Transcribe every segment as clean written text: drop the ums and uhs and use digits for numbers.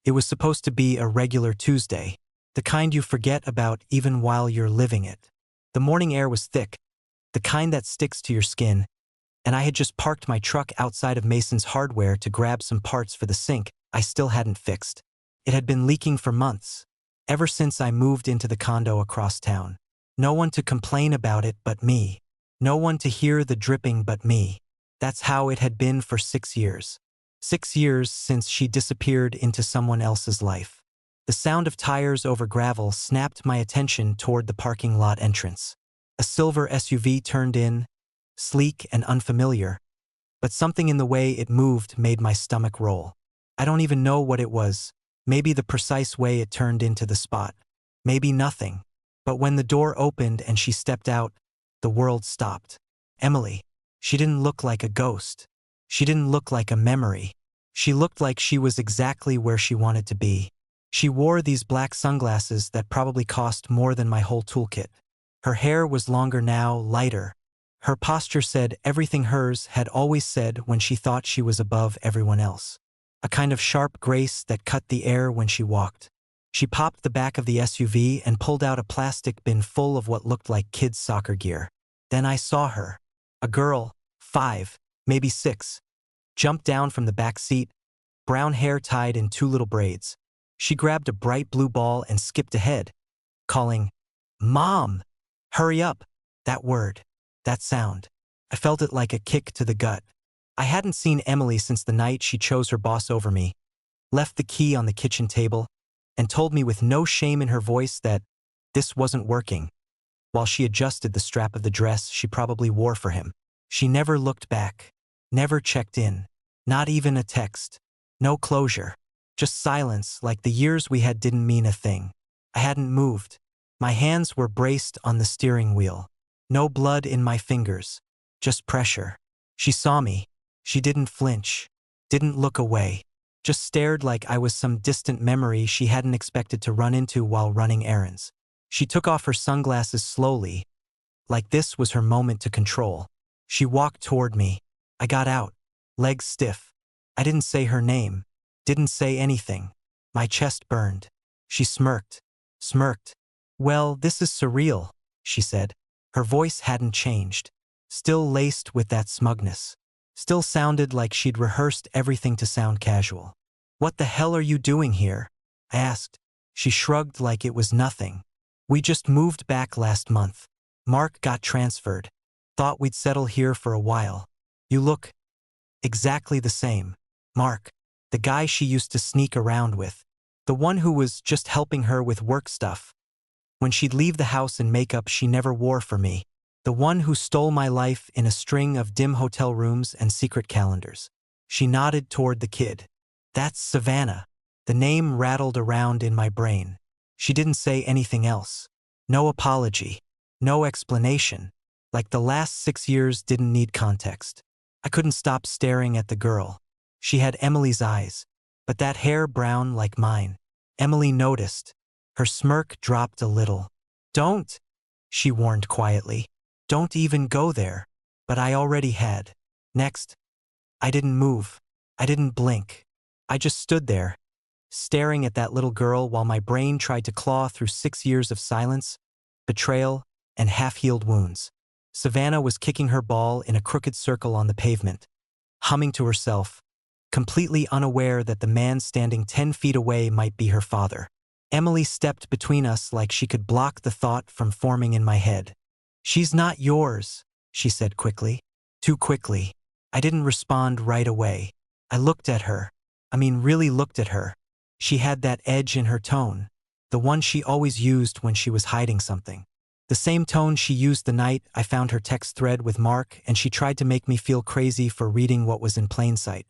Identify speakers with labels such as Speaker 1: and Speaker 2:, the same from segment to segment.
Speaker 1: It was supposed to be a regular Tuesday, the kind you forget about even while you're living it. The morning air was thick, the kind that sticks to your skin, and I had just parked my truck outside of Mason's Hardware to grab some parts for the sink I still hadn't fixed. It had been leaking for months, ever since I moved into the condo across town. No one to complain about it but me. No one to hear the dripping but me. That's how it had been for 6 years. 6 years since she disappeared into someone else's life. The sound of tires over gravel snapped my attention toward the parking lot entrance. A silver SUV turned in, sleek and unfamiliar, but something in the way it moved made my stomach roll. I don't even know what it was, maybe the precise way it turned into the spot, maybe nothing. But when the door opened and she stepped out, the world stopped. Emily. She didn't look like a ghost. She didn't look like a memory. She looked like she was exactly where she wanted to be. She wore these black sunglasses that probably cost more than my whole toolkit. Her hair was longer now, lighter. Her posture said everything hers had always said when she thought she was above everyone else. A kind of sharp grace that cut the air when she walked. She popped the back of the SUV and pulled out a plastic bin full of what looked like kids' soccer gear. Then I saw her. A girl, 5, maybe 6, jumped down from the back seat, brown hair tied in 2 little braids. She grabbed a bright blue ball and skipped ahead, calling, "Mom! Hurry up!" That word, that sound. I felt it like a kick to the gut. I hadn't seen Emily since the night she chose her boss over me, left the key on the kitchen table, and told me with no shame in her voice that this wasn't working, while she adjusted the strap of the dress she probably wore for him. She never looked back, never checked in, not even a text. No closure, just silence like the years we had didn't mean a thing. I hadn't moved. My hands were braced on the steering wheel. No blood in my fingers, just pressure. She saw me. She didn't flinch, didn't look away, just stared like I was some distant memory she hadn't expected to run into while running errands. She took off her sunglasses slowly, like this was her moment to control. She walked toward me. I got out, legs stiff. I didn't say her name, didn't say anything. My chest burned. She smirked. "Well, this is surreal," she said. Her voice hadn't changed, still laced with that smugness. Still sounded like she'd rehearsed everything to sound casual. "What the hell are you doing here?" I asked. She shrugged like it was nothing. "We just moved back last month. Mark got transferred. Thought we'd settle here for a while. You look exactly the same." Mark, the guy she used to sneak around with. The one who was just helping her with work stuff. When she'd leave the house in makeup she never wore for me. The one who stole my life in a string of dim hotel rooms and secret calendars. She nodded toward the kid. "That's Savannah." The name rattled around in my brain. She didn't say anything else. No apology. No explanation. Like the last 6 years didn't need context. I couldn't stop staring at the girl. She had Emily's eyes, but that hair brown like mine. Emily noticed. Her smirk dropped a little. "Don't," she warned quietly. "Don't even go there." But I already had. Next, I didn't move. I didn't blink. I just stood there, staring at that little girl while my brain tried to claw through 6 years of silence, betrayal, and half-healed wounds. Savannah was kicking her ball in a crooked circle on the pavement, humming to herself, completely unaware that the man standing 10 feet away might be her father. Emily stepped between us like she could block the thought from forming in my head. "She's not yours," she said quickly. Too quickly. I didn't respond right away. I looked at her. Really looked at her. She had that edge in her tone, the one she always used when she was hiding something. The same tone she used the night I found her text thread with Mark and she tried to make me feel crazy for reading what was in plain sight.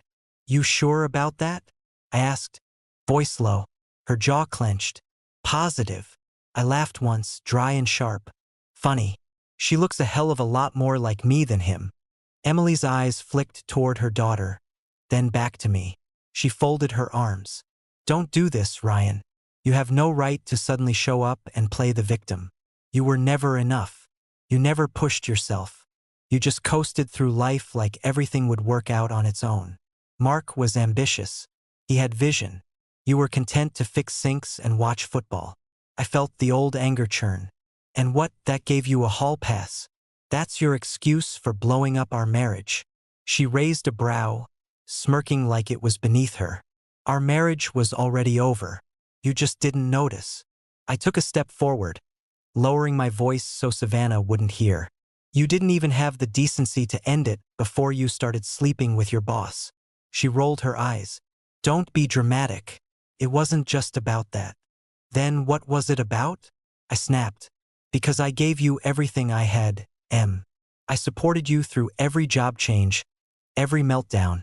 Speaker 1: "You sure about that?" I asked, voice low. Her jaw clenched. "Positive." I laughed once, dry and sharp. "Funny. She looks a hell of a lot more like me than him." Emily's eyes flicked toward her daughter, then back to me. She folded her arms. "Don't do this, Ryan. You have no right to suddenly show up and play the victim. You were never enough. You never pushed yourself. You just coasted through life like everything would work out on its own. Mark was ambitious. He had vision. You were content to fix sinks and watch football. I felt the old anger churn. And what, that gave you a hall pass? That's your excuse for blowing up our marriage? She raised a brow, smirking like it was beneath her. Our marriage was already over. You just didn't notice. I took a step forward, lowering my voice so Savannah wouldn't hear. You didn't even have the decency to end it before you started sleeping with your boss. She rolled her eyes. Don't be dramatic. It wasn't just about that. Then what was it about? I snapped. Because I gave you everything I had, Em. I supported you through every job change, every meltdown,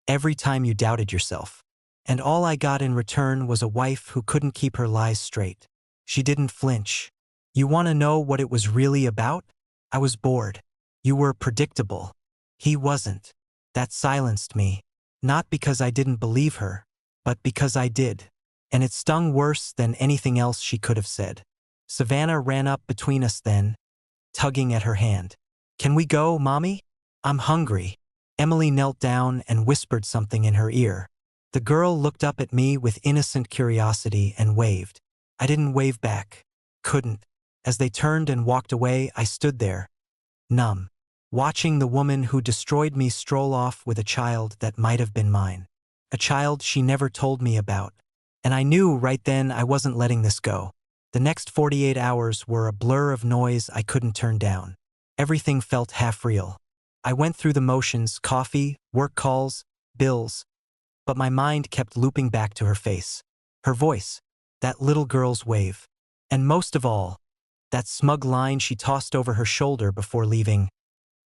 Speaker 1: every time you doubted yourself. And all I got in return was a wife who couldn't keep her lies straight. She didn't flinch. You want to know what it was really about? I was bored. You were predictable. He wasn't. That silenced me. Not because I didn't believe her, but because I did. And it stung worse than anything else she could have said. Savannah ran up between us then, tugging at her hand. Can we go, Mommy? I'm hungry. Emily knelt down and whispered something in her ear. The girl looked up at me with innocent curiosity and waved. I didn't wave back. Couldn't. As they turned and walked away, I stood there, numb, watching the woman who destroyed me stroll off with a child that might have been mine. A child she never told me about. And I knew right then I wasn't letting this go. The next 48 hours were a blur of noise I couldn't turn down. Everything felt half real. I went through the motions, coffee, work calls, bills, but my mind kept looping back to her face. Her voice, that little girl's wave. And most of all, that smug line she tossed over her shoulder before leaving.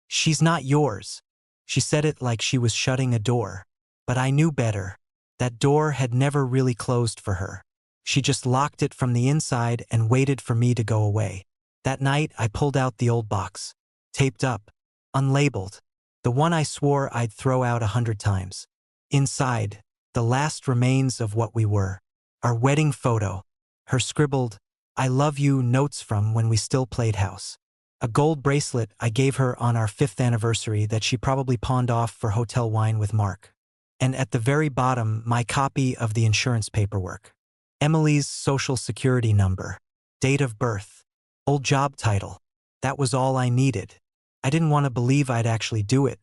Speaker 1: She's not yours. She said it like she was shutting a door. But I knew better. That door had never really closed for her. She just locked it from the inside and waited for me to go away. That night, I pulled out the old box. Taped up. Unlabeled. The one I swore I'd throw out 100 times. Inside, the last remains of what we were. Our wedding photo. Her scribbled, I love you notes from when we still played house. A gold bracelet I gave her on our 5th anniversary that she probably pawned off for hotel wine with Mark. And at the very bottom, my copy of the insurance paperwork. Emily's social security number. Date of birth. Old job title. That was all I needed. I didn't want to believe I'd actually do it.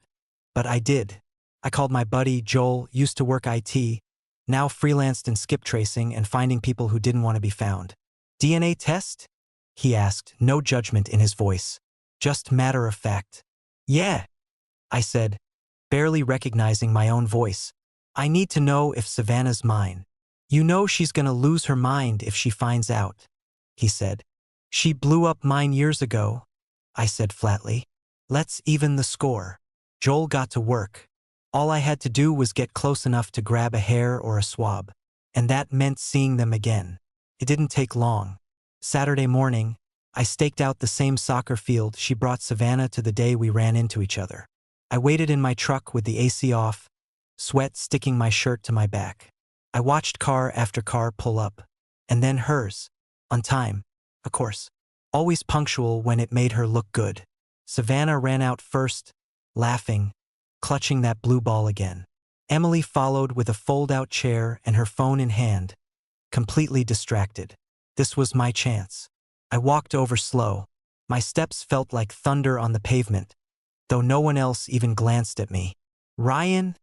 Speaker 1: But I did. I called my buddy, Joel, used to work IT, now freelanced in skip tracing and finding people who didn't want to be found. DNA test? He asked, no judgment in his voice. Just matter of fact. Yeah, I said, barely recognizing my own voice. I need to know if Savannah's mine. You know she's gonna lose her mind if she finds out, he said. She blew up mine years ago, I said flatly. Let's even the score. Joel got to work. All I had to do was get close enough to grab a hair or a swab. And that meant seeing them again. It didn't take long. Saturday morning, I staked out the same soccer field she brought Savannah to the day we ran into each other. I waited in my truck with the AC off, sweat sticking my shirt to my back. I watched car after car pull up, and then hers. On time, of course. Always punctual when it made her look good. Savannah ran out first, laughing, clutching that blue ball again. Emily followed with a fold-out chair and her phone in hand, completely distracted. This was my chance. I walked over slow. My steps felt like thunder on the pavement, though no one else even glanced at me. Ryan?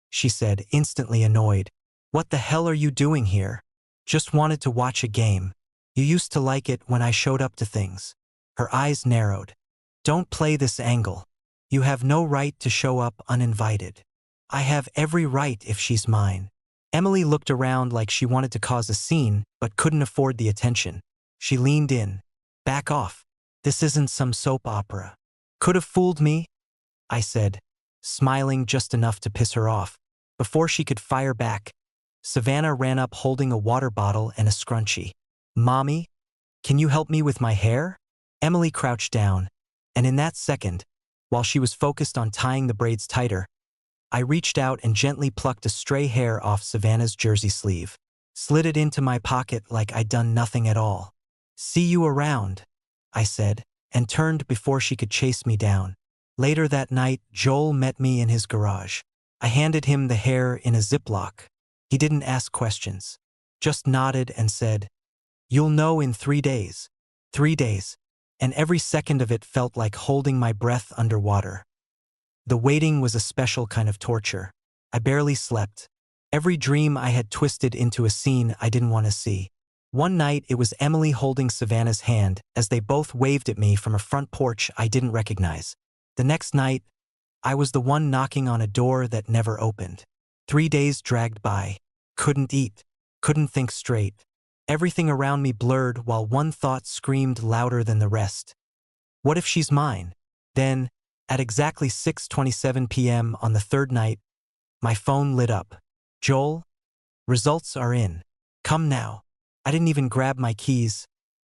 Speaker 1: She said, instantly annoyed. What the hell are you doing here? Just wanted to watch a game. You used to like it when I showed up to things. Her eyes narrowed. Don't play this angle. You have no right to show up uninvited. I have every right if she's mine. Emily looked around like she wanted to cause a scene, but couldn't afford the attention. She leaned in. Back off. This isn't some soap opera. Could have fooled me, I said, smiling just enough to piss her off. Before she could fire back, Savannah ran up holding a water bottle and a scrunchie. Mommy, can you help me with my hair? Emily crouched down, and in that second, while she was focused on tying the braids tighter, I reached out and gently plucked a stray hair off Savannah's jersey sleeve, slid it into my pocket like I'd done nothing at all. See you around, I said, and turned before she could chase me down. Later that night, Joel met me in his garage. I handed him the hair in a Ziploc. He didn't ask questions. Just nodded and said, "You'll know in 3 days." 3 days. And every second of it felt like holding my breath underwater. The waiting was a special kind of torture. I barely slept. Every dream I had twisted into a scene I didn't want to see. One night it was Emily holding Savannah's hand as they both waved at me from a front porch I didn't recognize. The next night, I was the one knocking on a door that never opened. 3 days dragged by. Couldn't eat. Couldn't think straight. Everything around me blurred while one thought screamed louder than the rest. What if she's mine? Then, at exactly 6:27 p.m. on the third night, my phone lit up. "Joel, results are in. Come now." I didn't even grab my keys.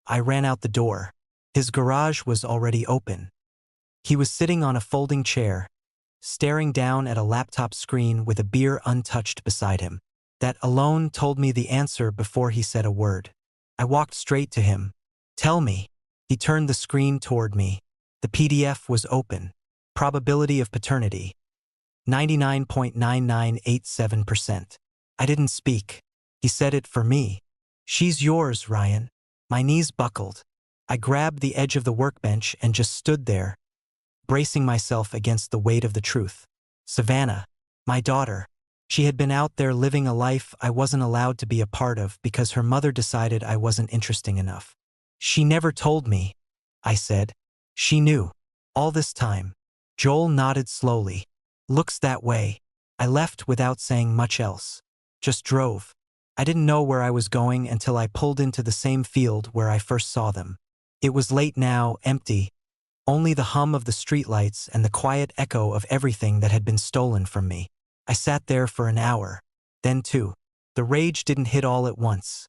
Speaker 1: I ran out the door. His garage was already open. He was sitting on a folding chair, staring down at a laptop screen with a beer untouched beside him. That alone told me the answer before he said a word. I walked straight to him. "Tell me." He turned the screen toward me. The PDF was open. Probability of paternity. 99.9987%. I didn't speak. He said it for me. "She's yours, Ryan." My knees buckled. I grabbed the edge of the workbench and just stood there, bracing myself against the weight of the truth. Savannah, my daughter. She had been out there living a life I wasn't allowed to be a part of because her mother decided I wasn't interesting enough. "She never told me," I said. "She knew. All this time." Joel nodded slowly. "Looks that way." I left without saying much else. Just drove. I didn't know where I was going until I pulled into the same field where I first saw them. It was late now, empty. Only the hum of the streetlights and the quiet echo of everything that had been stolen from me. I sat there for an hour. Then 2. The rage didn't hit all at once.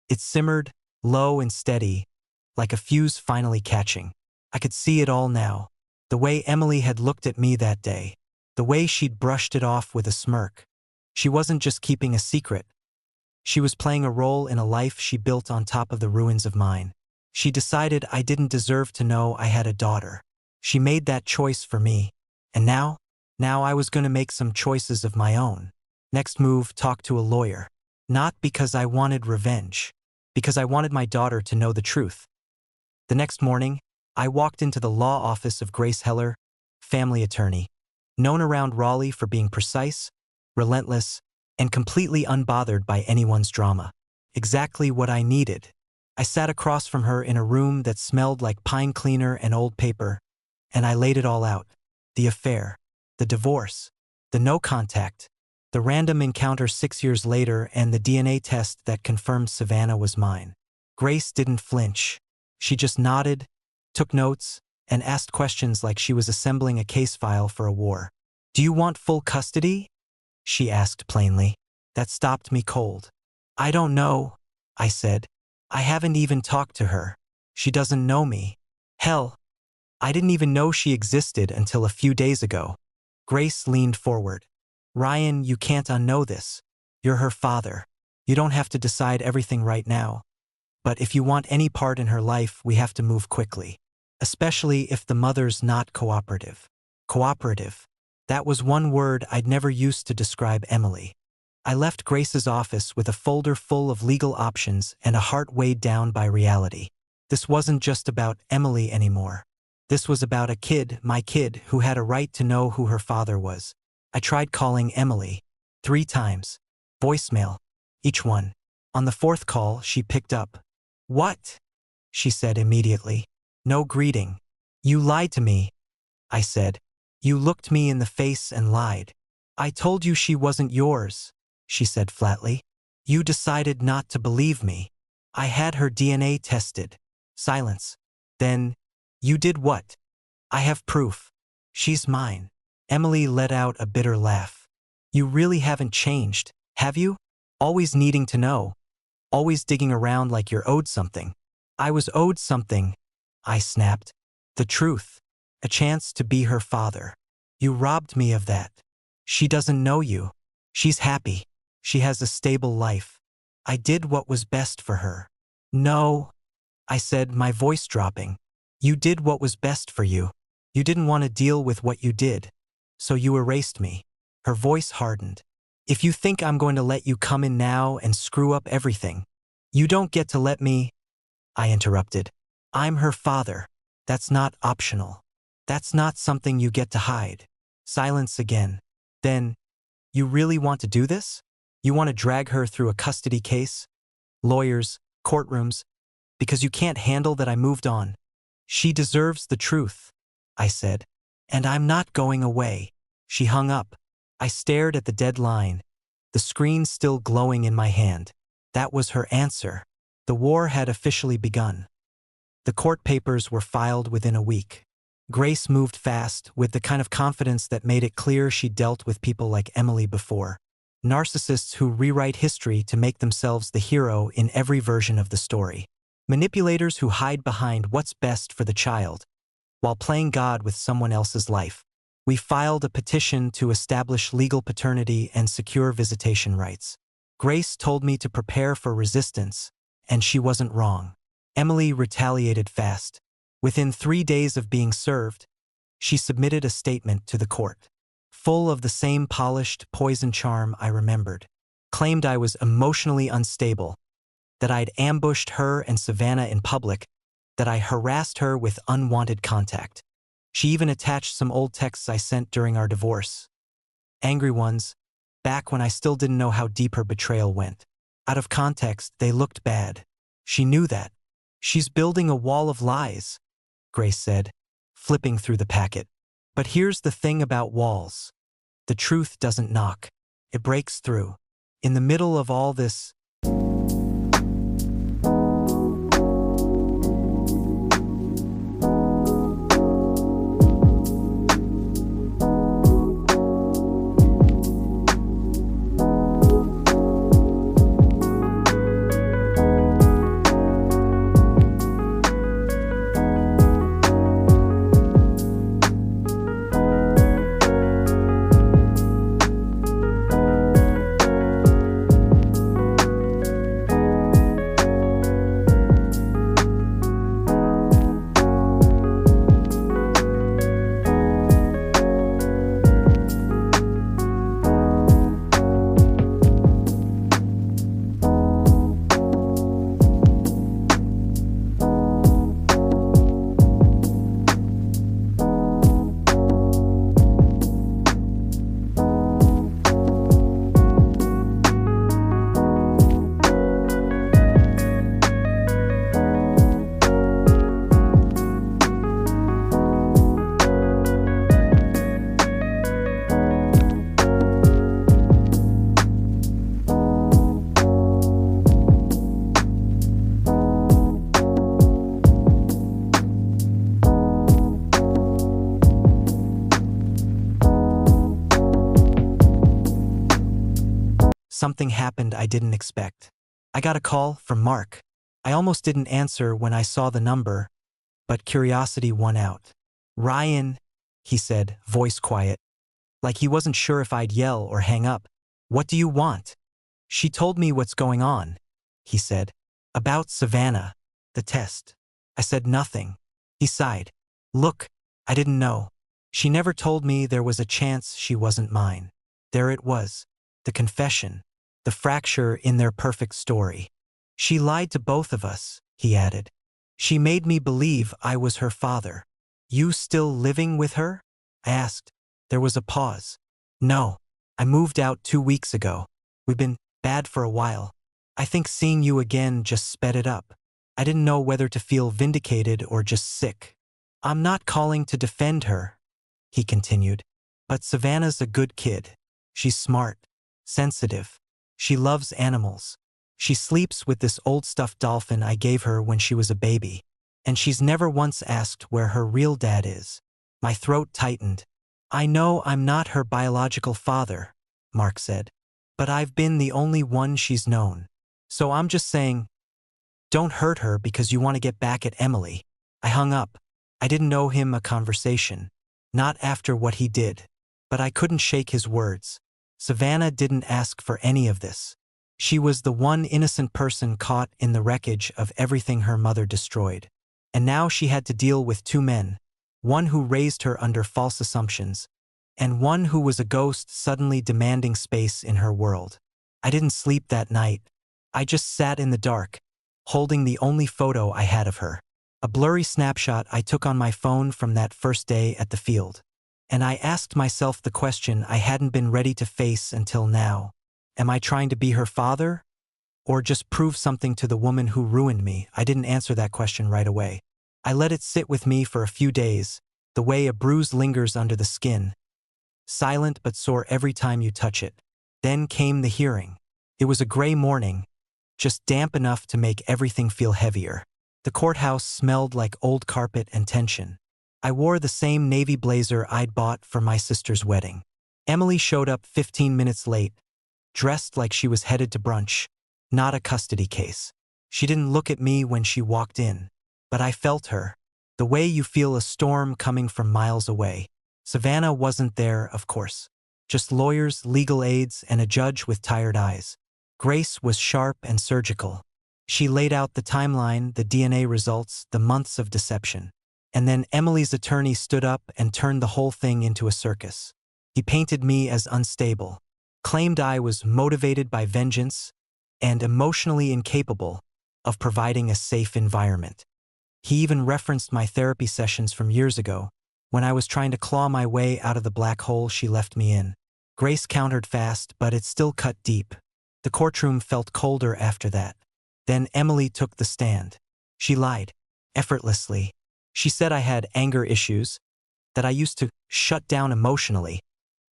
Speaker 1: It simmered, low and steady, like a fuse finally catching. I could see it all now. The way Emily had looked at me that day. The way she'd brushed it off with a smirk. She wasn't just keeping a secret. She was playing a role in a life she built on top of the ruins of mine. She decided I didn't deserve to know I had a daughter. She made that choice for me. And now I was going to make some choices of my own. Next move, talk to a lawyer. Not because I wanted revenge. Because I wanted my daughter to know the truth. The next morning, I walked into the law office of Grace Heller, family attorney, known around Raleigh for being precise, relentless, and completely unbothered by anyone's drama. Exactly what I needed. I sat across from her in a room that smelled like pine cleaner and old paper, and I laid it all out. The affair, the divorce, the no contact, the random encounter 6 years later, and the DNA test that confirmed Savannah was mine. Grace didn't flinch. She just nodded, took notes, and asked questions like she was assembling a case file for a war. "Do you want full custody?" she asked plainly. That stopped me cold. "I don't know," I said. "I haven't even talked to her. She doesn't know me. Hell, I didn't even know she existed until a few days ago." Grace leaned forward. "Ryan, you can't unknow this. You're her father. You don't have to decide everything right now. But if you want any part in her life, we have to move quickly. Especially if the mother's not cooperative." Cooperative. That was one word I'd never used to describe Emily. I left Grace's office with a folder full of legal options and a heart weighed down by reality. This wasn't just about Emily anymore. This was about a kid, my kid, who had a right to know who her father was. I tried calling Emily 3 times. Voicemail. Each one. On the 4th call, she picked up. "What?" she said immediately. No greeting. "You lied to me," I said. "You looked me in the face and lied." "I told you she wasn't yours," she said flatly. "You decided not to believe me. I had her DNA tested." Silence. "Then, you did what?" "I have proof. She's mine." Emily let out a bitter laugh. "You really haven't changed, have you? Always needing to know. Always digging around like you're owed something." "I was owed something," I snapped. "The truth. A chance to be her father. You robbed me of that. She doesn't know you. She's happy. She has a stable life. I did what was best for her." "No," I said, my voice dropping. "You did what was best for you. You didn't want to deal with what you did. So you erased me." Her voice hardened. If you think I'm going to let you come in now and screw up everything, you don't get to let me, I interrupted. I'm her father. That's not optional. That's not something you get to hide. Silence again. Then, you really want to do this? You want to drag her through a custody case? Lawyers, courtrooms, because you can't handle that I moved on. She deserves the truth, I said. And I'm not going away. She hung up. I stared at the dead line, the screen still glowing in my hand. That was her answer. The war had officially begun. The court papers were filed within a week. Grace moved fast, with the kind of confidence that made it clear she'd dealt with people like Emily before. Narcissists who rewrite history to make themselves the hero in every version of the story. Manipulators who hide behind what's best for the child, while playing God with someone else's life. We filed a petition to establish legal paternity and secure visitation rights. Grace told me to prepare for resistance, and she wasn't wrong. Emily retaliated fast. Within 3 days of being served, she submitted a statement to the court. Full of the same polished poison charm I remembered. Claimed I was emotionally unstable, that I'd ambushed her and Savannah in public, that I harassed her with unwanted contact. She even attached some old texts I sent during our divorce. Angry ones, back when I still didn't know how deep her betrayal went. Out of context, they looked bad. She knew that. She's building a wall of lies, Grace said, flipping through the packet. But here's the thing about walls. The truth doesn't knock. It breaks through. In the middle of all this, something happened I didn't expect. I got a call from Mark. I almost didn't answer when I saw the number, but curiosity won out. Ryan, he said, voice quiet, like he wasn't sure if I'd yell or hang up. What do you want? She told me what's going on, he said. About Savannah, the test. I said nothing. He sighed. Look, I didn't know. She never told me there was a chance she wasn't mine. There it was. The confession. The fracture in their perfect story. She lied to both of us, he added. She made me believe I was her father. You still living with her? I asked. There was a pause. No, I moved out 2 weeks ago. We've been bad for a while. I think seeing you again just sped it up. I didn't know whether to feel vindicated or just sick. I'm not calling to defend her, he continued. But Savannah's a good kid. She's smart, sensitive. She loves animals. She sleeps with this old stuffed dolphin I gave her when she was a baby. And she's never once asked where her real dad is. My throat tightened. I know I'm not her biological father, Mark said. But I've been the only one she's known. So I'm just saying, don't hurt her because you want to get back at Emily. I hung up. I didn't owe him a conversation. Not after what he did. But I couldn't shake his words. Savannah didn't ask for any of this. She was the one innocent person caught in the wreckage of everything her mother destroyed. And now she had to deal with 2 men. One who raised her under false assumptions, and one who was a ghost suddenly demanding space in her world. I didn't sleep that night. I just sat in the dark, holding the only photo I had of her. A blurry snapshot I took on my phone from that first day at the field. And I asked myself the question I hadn't been ready to face until now. Am I trying to be her father? Or just prove something to the woman who ruined me? I didn't answer that question right away. I let it sit with me for a few days, the way a bruise lingers under the skin, silent but sore every time you touch it. Then came the hearing. It was a gray morning, just damp enough to make everything feel heavier. The courthouse smelled like old carpet and tension. I wore the same navy blazer I'd bought for my sister's wedding. Emily showed up 15 minutes late, dressed like she was headed to brunch, not a custody case. She didn't look at me when she walked in, but I felt her, the way you feel a storm coming from miles away. Savannah wasn't there, of course. Just lawyers, legal aides, and a judge with tired eyes. Grace was sharp and surgical. She laid out the timeline, the DNA results, the months of deception. And then Emily's attorney stood up and turned the whole thing into a circus. He painted me as unstable, claimed I was motivated by vengeance, and emotionally incapable of providing a safe environment. He even referenced my therapy sessions from years ago, when I was trying to claw my way out of the black hole she left me in. Grace countered fast, but it still cut deep. The courtroom felt colder after that. Then Emily took the stand. She lied, effortlessly. She said I had anger issues, that I used to shut down emotionally,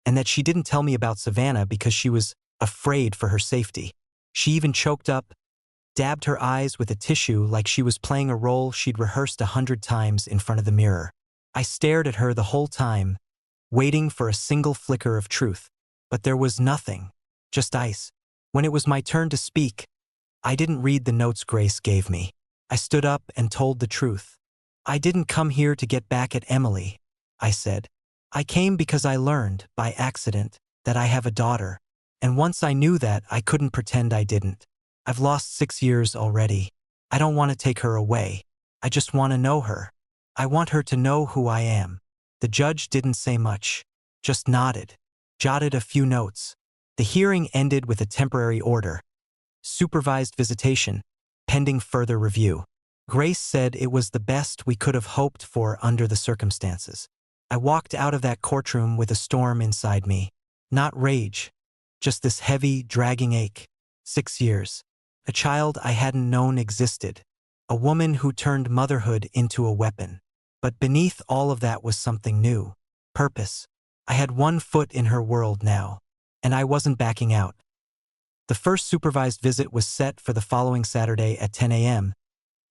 Speaker 1: and that she didn't tell me about Savannah because she was afraid for her safety. She even choked up, dabbed her eyes with a tissue like she was playing a role she'd rehearsed 100 times in front of the mirror. I stared at her the whole time, waiting for a single flicker of truth. But there was nothing, just ice. When it was my turn to speak, I didn't read the notes Grace gave me. I stood up and told the truth. I didn't come here to get back at Emily, I said. I came because I learned, by accident, that I have a daughter. And once I knew that, I couldn't pretend I didn't. I've lost 6 years already. I don't want to take her away. I just want to know her. I want her to know who I am. The judge didn't say much, just nodded, jotted a few notes. The hearing ended with a temporary order. Supervised visitation, pending further review. Grace said it was the best we could have hoped for under the circumstances. I walked out of that courtroom with a storm inside me. Not rage, just this heavy, dragging ache. 6 years. A child I hadn't known existed. A woman who turned motherhood into a weapon. But beneath all of that was something new. Purpose. I had one foot in her world now, and I wasn't backing out. The first supervised visit was set for the following Saturday at 10 a.m.,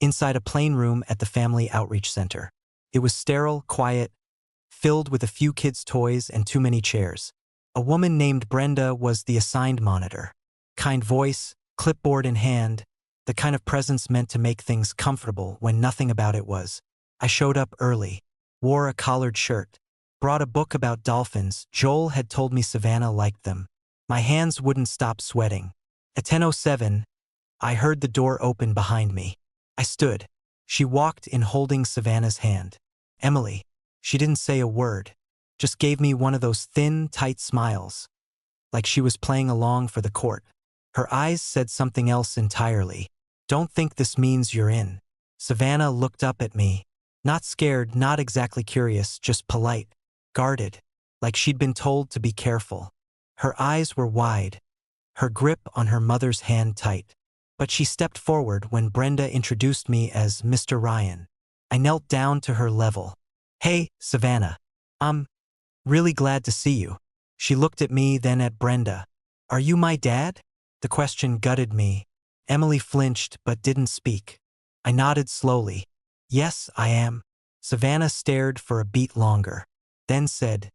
Speaker 1: inside a plain room at the Family Outreach Center. It was sterile, quiet, filled with a few kids' toys and too many chairs. A woman named Brenda was the assigned monitor. Kind voice, clipboard in hand, the kind of presence meant to make things comfortable when nothing about it was. I showed up early, wore a collared shirt, brought a book about dolphins. Joel had told me Savannah liked them. My hands wouldn't stop sweating. At 10:07, I heard the door open behind me. I stood. She walked in holding Savannah's hand. Emily. She didn't say a word, just gave me one of those thin, tight smiles, like she was playing along for the court. Her eyes said something else entirely. Don't think this means you're in. Savannah looked up at me. Not scared, not exactly curious, just polite, guarded, like she'd been told to be careful. Her eyes were wide, her grip on her mother's hand tight. But she stepped forward when Brenda introduced me as Mr. Ryan. I knelt down to her level. Hey, Savannah. I'm really glad to see you. She looked at me, then at Brenda. Are you my dad? The question gutted me. Emily flinched but didn't speak. I nodded slowly. Yes, I am. Savannah stared for a beat longer, then said,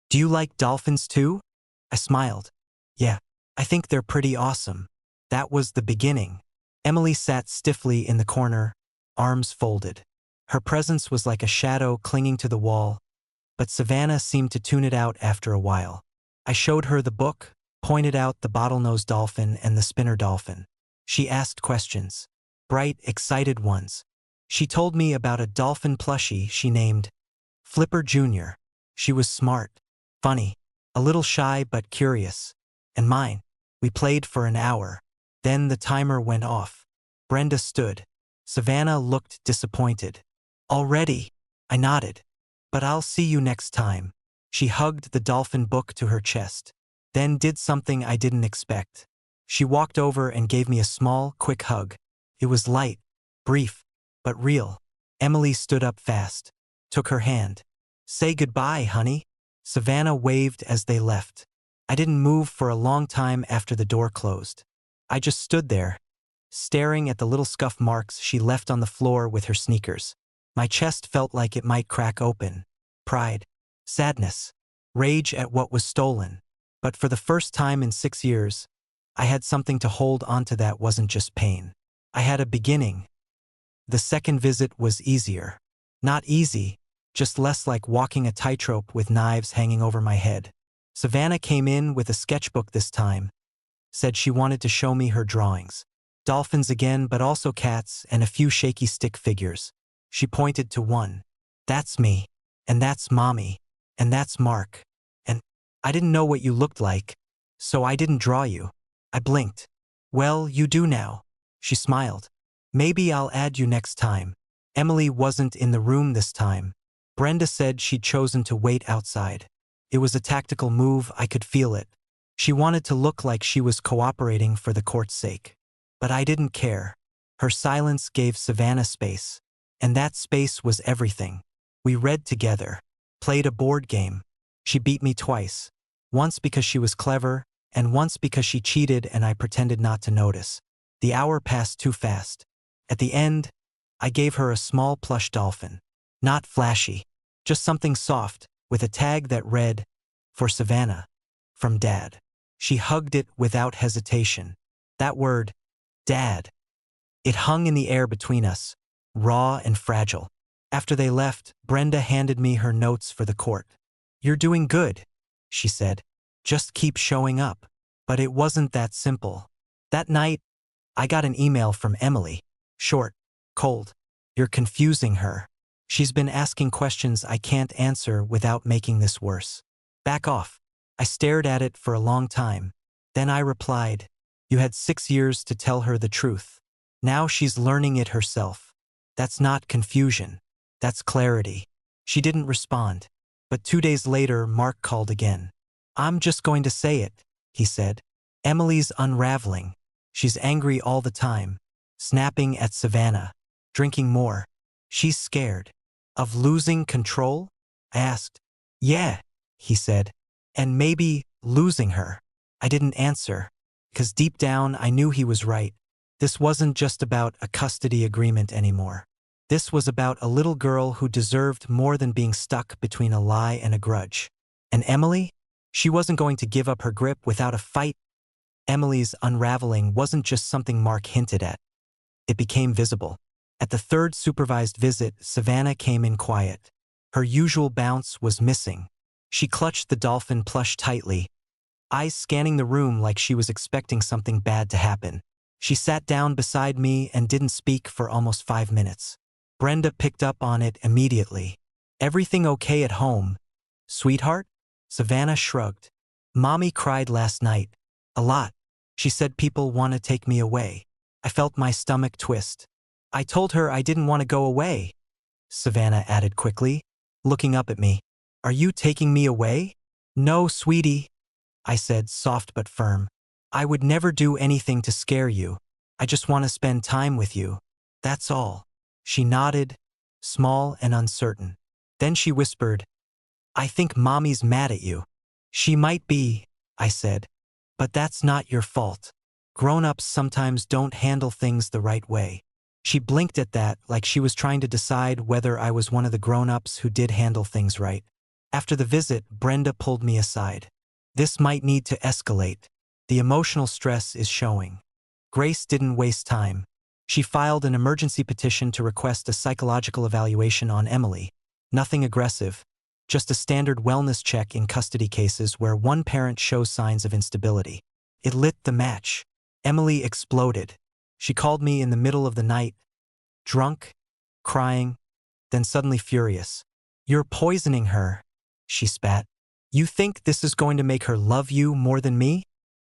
Speaker 1: Do you like dolphins too? I smiled. Yeah, I think they're pretty awesome. That was the beginning. Emily sat stiffly in the corner, arms folded. Her presence was like a shadow clinging to the wall, but Savannah seemed to tune it out after a while. I showed her the book, pointed out the bottlenose dolphin and the spinner dolphin. She asked questions, bright, excited ones. She told me about a dolphin plushie she named Flipper Jr. She was smart, Funny. A little shy but curious. And mine. We played for an hour. Then the timer went off. Brenda stood. Savannah looked disappointed. Already? I nodded. But I'll see you next time. She hugged the dolphin book to her chest. Then did something I didn't expect. She walked over and gave me a small, quick hug. It was light, brief, but real. Emily stood up fast. Took her hand. Say goodbye, honey. Savannah waved as they left. I didn't move for a long time after the door closed. I just stood there, staring at the little scuff marks she left on the floor with her sneakers. My chest felt like it might crack open. Pride, sadness, rage at what was stolen. But for the first time in 6 years, I had something to hold onto that wasn't just pain. I had a beginning. The second visit was easier. Not easy, just less like walking a tightrope with knives hanging over my head. Savannah came in with a sketchbook this time. Said she wanted to show me her drawings. Dolphins again, but also cats and a few shaky stick figures. She pointed to one. That's me. And that's Mommy. And that's Mark. And I didn't know what you looked like, so I didn't draw you. I blinked. Well, you do now. She smiled. Maybe I'll add you next time. Emily wasn't in the room this time. Brenda said she'd chosen to wait outside. It was a tactical move, I could feel it. She wanted to look like she was cooperating for the court's sake. But I didn't care. Her silence gave Savannah space. And that space was everything. We read together. Played a board game. She beat me twice. Once because she was clever, and once because she cheated and I pretended not to notice. The hour passed too fast. At the end, I gave her a small plush dolphin. Not flashy. Just something soft, with a tag that read, "For Savannah. From Dad." She hugged it without hesitation. That word, Dad. It hung in the air between us, raw and fragile. After they left, Brenda handed me her notes for the court. You're doing good, she said. Just keep showing up. But it wasn't that simple. That night, I got an email from Emily. Short, cold. You're confusing her. She's been asking questions I can't answer without making this worse. Back off. I stared at it for a long time. Then I replied, you had 6 years to tell her the truth. Now she's learning it herself. That's not confusion. That's clarity. She didn't respond. But 2 days later, Mark called again. I'm just going to say it, he said. Emily's unraveling. She's angry all the time. Snapping at Savannah. Drinking more. She's scared. Of losing control? I asked. Yeah, he said. And maybe losing her. I didn't answer. Because deep down I knew he was right. This wasn't just about a custody agreement anymore. This was about a little girl who deserved more than being stuck between a lie and a grudge. And Emily? She wasn't going to give up her grip without a fight. Emily's unraveling wasn't just something Mark hinted at. It became visible. At the third supervised visit, Savannah came in quiet. Her usual bounce was missing. She clutched the dolphin plush tightly, eyes scanning the room like she was expecting something bad to happen. She sat down beside me and didn't speak for almost 5 minutes. Brenda picked up on it immediately. Everything okay at home, sweetheart? Savannah shrugged. Mommy cried last night. A lot. She said people want to take me away. I felt my stomach twist. I told her I didn't want to go away, Savannah added quickly, looking up at me. Are you taking me away? No, sweetie, I said, soft but firm. I would never do anything to scare you. I just want to spend time with you. That's all. She nodded, small and uncertain. Then she whispered, I think Mommy's mad at you. She might be, I said. But that's not your fault. Grown-ups sometimes don't handle things the right way. She blinked at that like she was trying to decide whether I was one of the grown-ups who did handle things right. After the visit, Brenda pulled me aside. This might need to escalate. The emotional stress is showing. Grace didn't waste time. She filed an emergency petition to request a psychological evaluation on Emily. Nothing aggressive, just a standard wellness check in custody cases where one parent shows signs of instability. It lit the match. Emily exploded. She called me in the middle of the night, drunk, crying, then suddenly furious. You're poisoning her, she spat. You think this is going to make her love you more than me?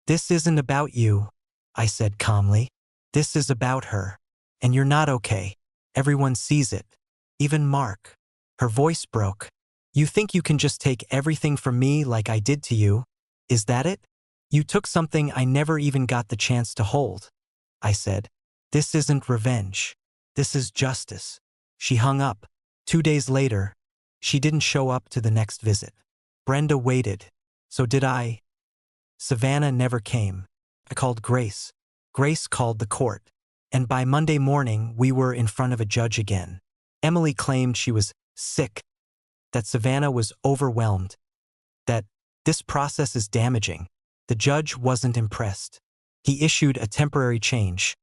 Speaker 1: This isn't about you, I said calmly. This is about her. And you're not okay. Everyone sees it. Even Mark. Her voice broke. You think you can just take everything from me like I did to you? Is that it? You took something I never even got the chance to hold, I said. This isn't revenge. This is justice. She hung up. 2 days later, she didn't show up to the next visit. Brenda waited. So did I. Savannah never came. I called Grace. Grace called the court. And by Monday morning, we were in front of a judge again. Emily claimed she was sick, that Savannah was overwhelmed, that this process is damaging. The judge wasn't impressed. He issued a temporary change,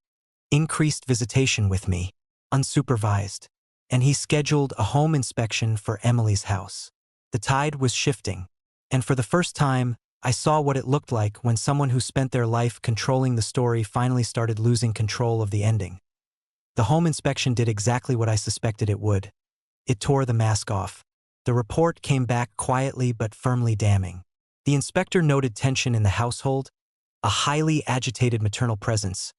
Speaker 1: increased visitation with me, unsupervised, and he scheduled a home inspection for Emily's house. The tide was shifting, and for the first time, I saw what it looked like when someone who spent their life controlling the story finally started losing control of the ending. The home inspection did exactly what I suspected it would. It tore the mask off. The report came back quietly but firmly damning. The inspector noted tension in the household, a highly agitated maternal presence,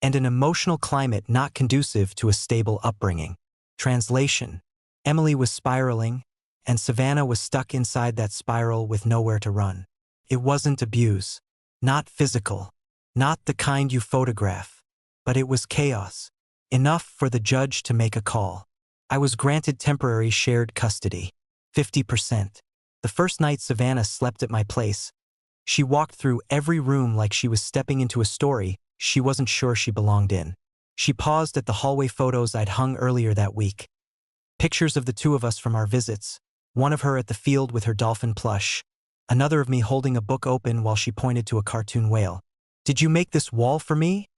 Speaker 1: and an emotional climate not conducive to a stable upbringing. Translation: Emily was spiraling, and Savannah was stuck inside that spiral with nowhere to run. It wasn't abuse, not physical, not the kind you photograph, but it was chaos, enough for the judge to make a call. I was granted temporary shared custody, 50%. The first night Savannah slept at my place, she walked through every room like she was stepping into a story she wasn't sure she belonged in. She paused at the hallway photos I'd hung earlier that week. Pictures of the two of us from our visits, one of her at the field with her dolphin plush, another of me holding a book open while she pointed to a cartoon whale. "Did you make this wall for me?"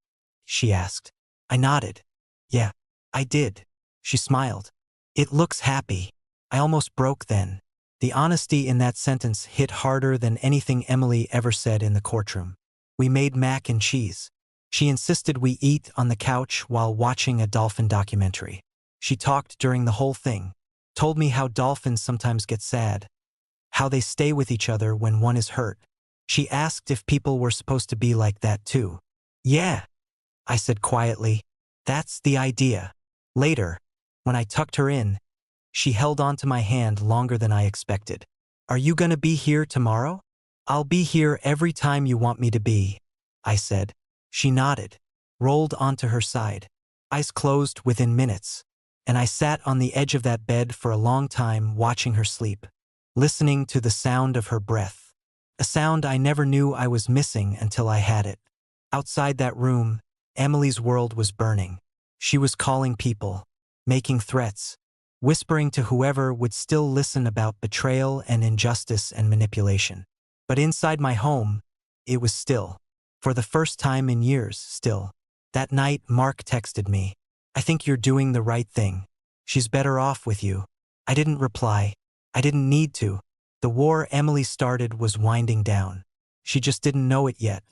Speaker 1: she asked. I nodded. "Yeah, I did." She smiled. "It looks happy." I almost broke then. The honesty in that sentence hit harder than anything Emily ever said in the courtroom. We made mac and cheese. She insisted we eat on the couch while watching a dolphin documentary. She talked during the whole thing, told me how dolphins sometimes get sad, how they stay with each other when one is hurt. She asked if people were supposed to be like that too. "Yeah," I said quietly. "That's the idea." Later, when I tucked her in, she held onto my hand longer than I expected. "Are you gonna be here tomorrow?" "I'll be here every time you want me to be," I said. She nodded, rolled onto her side, eyes closed within minutes, and I sat on the edge of that bed for a long time watching her sleep, listening to the sound of her breath, a sound I never knew I was missing until I had it. Outside that room, Emily's world was burning. She was calling people, making threats, whispering to whoever would still listen about betrayal and injustice and manipulation. But inside my home, it was still. For the first time in years, still. That night, Mark texted me. "I think you're doing the right thing. She's better off with you." I didn't reply. I didn't need to. The war Emily started was winding down. She just didn't know it yet.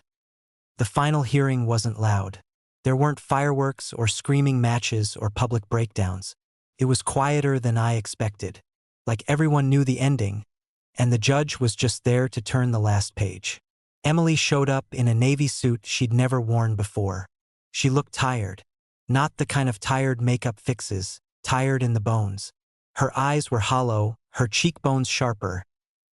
Speaker 1: The final hearing wasn't loud. There weren't fireworks or screaming matches or public breakdowns. It was quieter than I expected, like everyone knew the ending, and the judge was just there to turn the last page. Emily showed up in a navy suit she'd never worn before. She looked tired. Not the kind of tired makeup fixes, tired in the bones. Her eyes were hollow, her cheekbones sharper,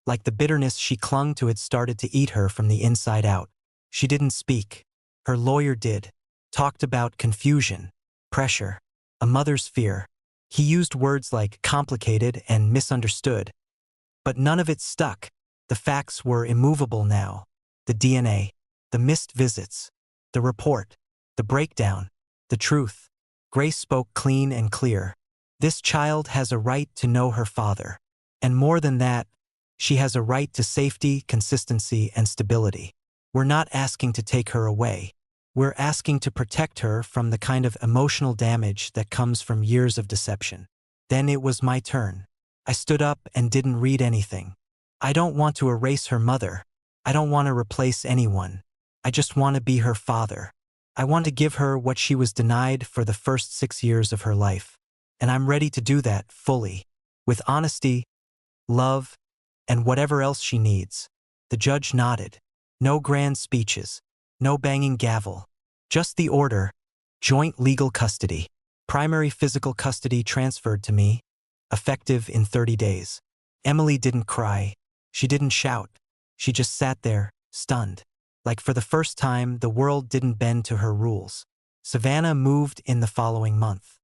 Speaker 1: like the bitterness she clung to had started to eat her from the inside out. She didn't speak. Her lawyer did. Talked about confusion, pressure, a mother's fear. He used words like complicated and misunderstood. But none of it stuck. The facts were immovable now. The DNA, the missed visits, the report, the breakdown, the truth. Grace spoke clean and clear. This child has a right to know her father. And more than that, she has a right to safety, consistency, and stability. We're not asking to take her away. We're asking to protect her from the kind of emotional damage that comes from years of deception. Then it was my turn. I stood up and didn't read anything. I don't want to erase her mother. I don't want to replace anyone. I just want to be her father. I want to give her what she was denied for the first 6 years of her life. And I'm ready to do that fully, with honesty, love, and whatever else she needs. The judge nodded. No grand speeches. No banging gavel. Just the order. Joint legal custody. Primary physical custody transferred to me. Effective in 30 days. Emily didn't cry. She didn't shout. She just sat there, stunned. Like for the first time, the world didn't bend to her rules. Savannah moved in the following month.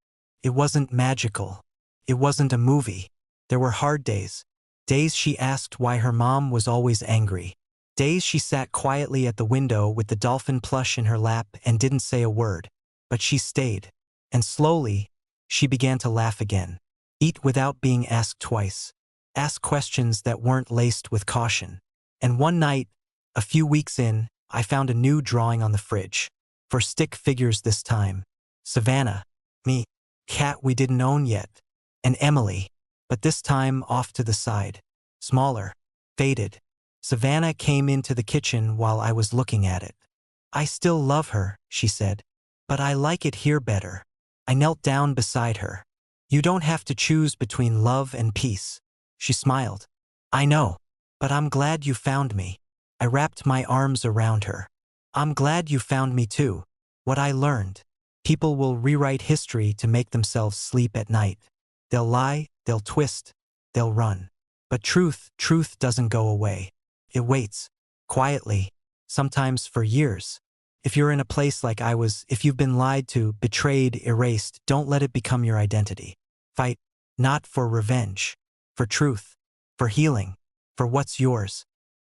Speaker 1: It wasn't magical. It wasn't a movie. There were hard days. Days she asked why her mom was always angry. Days she sat quietly at the window with the dolphin plush in her lap and didn't say a word. But she stayed. And slowly, she began to laugh again. Eat without being asked twice. Ask questions that weren't laced with caution. And one night, a few weeks in, I found a new drawing on the fridge. For stick figures this time. Savannah, me, cat we didn't own yet, and Emily, but this time off to the side. Smaller, faded. Savannah came into the kitchen while I was looking at it. I still love her, she said, but I like it here better. I knelt down beside her. You don't have to choose between love and peace. She smiled. I know, but I'm glad you found me. I wrapped my arms around her. I'm glad you found me too. What I learned. People will rewrite history to make themselves sleep at night. They'll lie, they'll twist, they'll run. But truth doesn't go away. It waits, quietly, sometimes for years. If you're in a place like I was, if you've been lied to, betrayed, erased, don't let it become your identity. Fight, not for revenge, for truth, for healing, for what's yours.